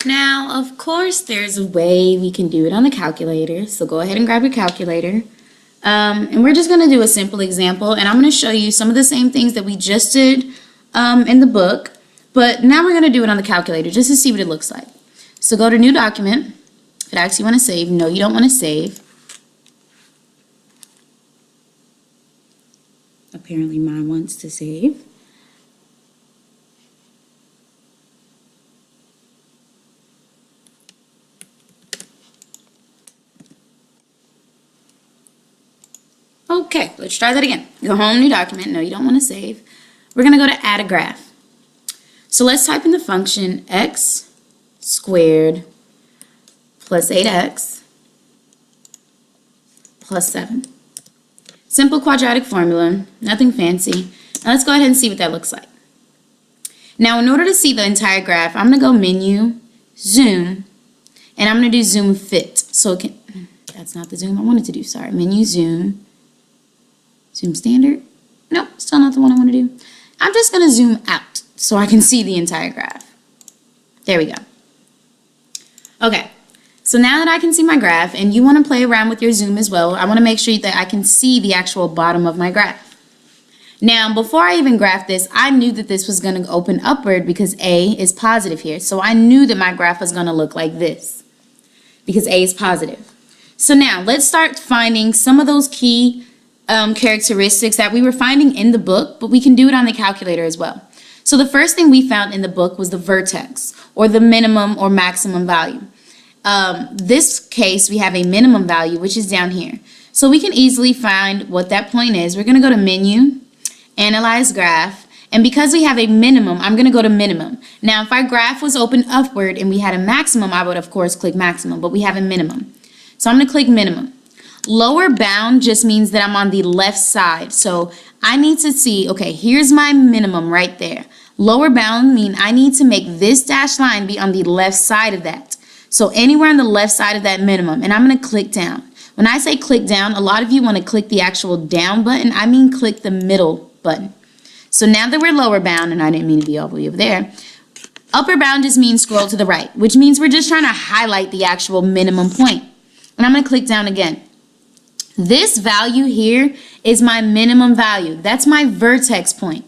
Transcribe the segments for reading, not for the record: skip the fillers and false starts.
Now, of course, there's a way we can do it on the calculator. So go ahead and grab your calculator. And we're just going to do a simple example. And I'm going to show you some of the same things that we just did in the book. But now we're going to do it on the calculator just to see what it looks like. So go to New Document. If it asks you want to save, no, you don't want to save. Apparently mine wants to save. Okay, let's try that again. Go home, New Document. No, you don't want to save. We're going to go to Add a Graph. So let's type in the function x squared plus 8x plus 7. Simple quadratic formula, nothing fancy. Now let's go ahead and see what that looks like. Now in order to see the entire graph, I'm going to go Menu, Zoom, and I'm going to do Zoom Fit. So that's not the zoom I wanted to do, sorry. Menu, Zoom, Zoom Standard. Nope, still not the one I want to do. I'm just going to zoom out so I can see the entire graph. There we go. Okay, so now that I can see my graph, and you want to play around with your zoom as well, I want to make sure that I can see the actual bottom of my graph. Now, before I even graphed this, I knew that this was going to open upward because A is positive here. So I knew that my graph was going to look like this because A is positive. So now let's start finding some of those key characteristics that we were finding in the book, but we can do it on the calculator as well. So the first thing we found in the book was the vertex, or the minimum or maximum value. This case, we have a minimum value, which is down here. So we can easily find what that point is. We're going to go to Menu, Analyze Graph, and because we have a minimum, I'm going to go to minimum. Now, if our graph was open upward and we had a maximum, I would, of course, click maximum, but we have a minimum. So I'm going to click minimum. Lower bound just means that I'm on the left side. So I need to see, okay, here's my minimum right there. Lower bound means I need to make this dashed line be on the left side of that. So anywhere on the left side of that minimum, and I'm going to click down. When I say click down, a lot of you want to click the actual down button. I mean click the middle button. So now that we're lower bound, and I didn't mean to be all the way over there, upper bound just means scroll to the right, which means we're just trying to highlight the actual minimum point. And I'm going to click down again. This value here is my minimum value. That's my vertex point.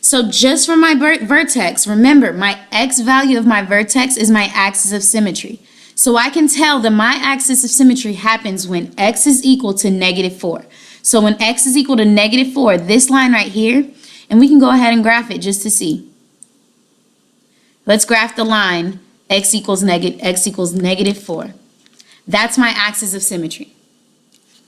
So just for my vertex, remember my x value of my vertex is my axis of symmetry. So I can tell that my axis of symmetry happens when x is equal to -4. So when x is equal to -4, this line right here, and we can go ahead and graph it just to see. Let's graph the line x equals -4. That's my axis of symmetry.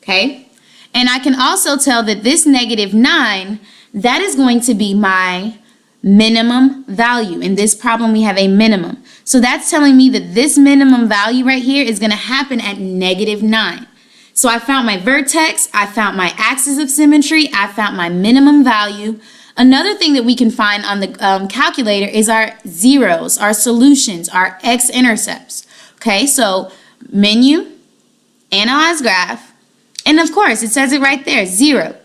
Okay? And I can also tell that this -9, that is going to be my minimum value. In this problem, we have a minimum. So that's telling me that this minimum value right here is going to happen at -9. So I found my vertex, I found my axis of symmetry, I found my minimum value. Another thing that we can find on the calculator is our zeros, our solutions, our x-intercepts. Okay, so Menu, Analyze Graph, and of course, it says it right there, 0.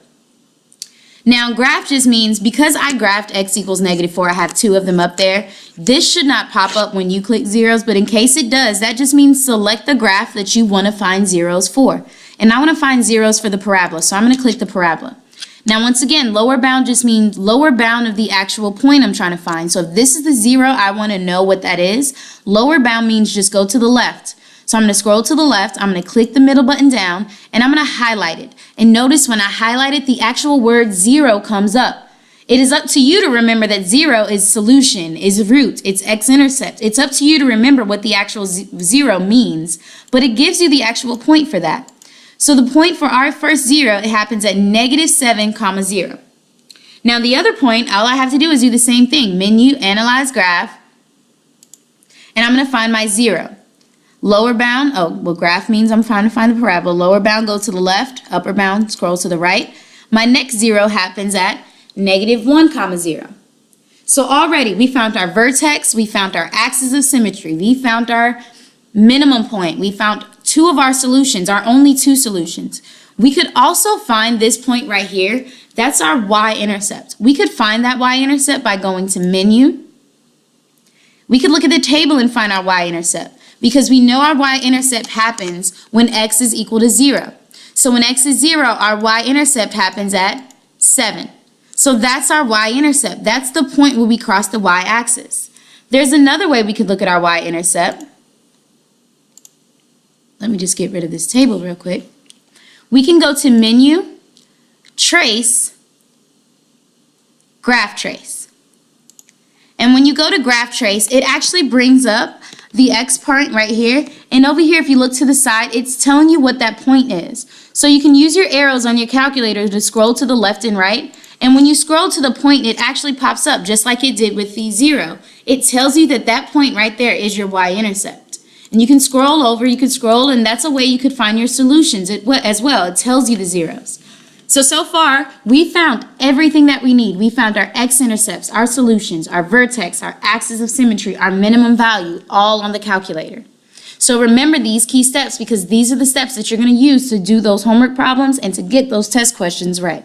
Now, graph just means because I graphed x equals -4, I have 2 of them up there. This should not pop up when you click zeros, but in case it does, that just means select the graph that you want to find zeros for. And I want to find zeros for the parabola, so I'm going to click the parabola. Now, once again, lower bound just means lower bound of the actual point I'm trying to find. So if this is the 0, I want to know what that is. Lower bound means just go to the left. So I'm going to scroll to the left, I'm going to click the middle button down, and I'm going to highlight it. And notice when I highlight it, the actual word 0 comes up. It is up to you to remember that 0 is solution, is root, it's x-intercept. It's up to you to remember what the actual 0 means, but it gives you the actual point for that. So the point for our first 0, it happens at -7, 0. Now the other point, all I have to do is do the same thing. Menu, Analyze Graph, and I'm going to find my 0. Lower bound, oh, well, graph means I'm trying to find the parabola. Lower bound, go to the left. Upper bound, scroll to the right. My next 0 happens at -1, 0. So already we found our vertex, we found our axis of symmetry, we found our minimum point, we found 2 of our solutions, our only 2 solutions. We could also find this point right here. That's our y-intercept. We could find that y-intercept by going to Menu, We could look at the table and find our y-intercept because we know our y-intercept happens when x is equal to 0. So when x is 0, our y-intercept happens at 7. So that's our y-intercept. That's the point where we cross the y-axis. There's another way we could look at our y-intercept. Let me just get rid of this table real quick. We can go to Menu, Trace, Graph Trace. And when you go to Graph Trace, it actually brings up the x point right here. And over here, if you look to the side, it's telling you what that point is. So you can use your arrows on your calculator to scroll to the left and right. And when you scroll to the point, it actually pops up just like it did with the 0. It tells you that that point right there is your y-intercept. And you can scroll over, you can scroll, and that's a way you could find your solutions as well. It tells you the zeros. So far, we found everything that we need. We found our x-intercepts, our solutions, our vertex, our axis of symmetry, our minimum value, all on the calculator. So remember these key steps because these are the steps that you're going to use to do those homework problems and to get those test questions right.